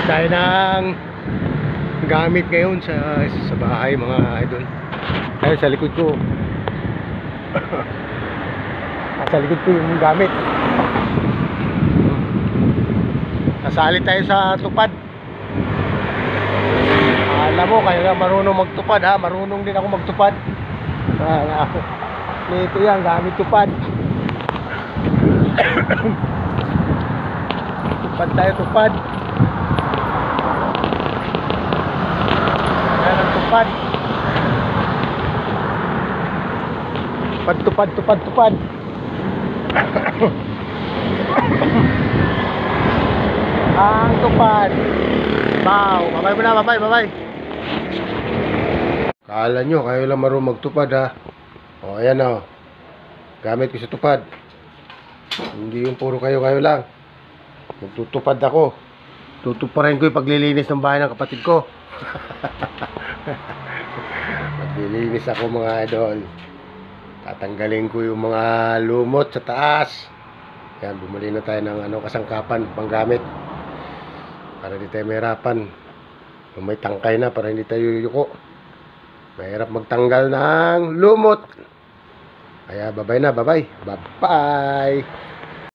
Tayo ng gamit ngayon sa bahay mga idol. Ayun sa likod ko. Sa likod ko yung gamit. Nasali tayo sa tupad. Alam mo, kayo na marunong magtupad ha. Marunong din ako magtupad. Ito yan, gamit tupad. Tupad tayo, tupad. Ayan ang tupad. Tupad, tupad, tupad. Ang tupad. Wow, babay mo na, babay, babay. Kala nyo, kayo lang marunong magtupad ha. O, ayan o. Gamit ko sa tupad. Hindi yung puro kayo lang. Magtutupad ako. Tutuparin ko yung paglilinis ng bahay ng kapatid ko. Maglilinis ako mga idol. Tatanggalin ko yung mga lumot sa taas. Yan, bumili na tayo ng kasangkapan, panggamit. Para hindi tayo mahirapan. May tangkay na para hindi tayo yuko. Mahirap magtanggal ng lumot. Kaya babay na, babay. Bye-bye.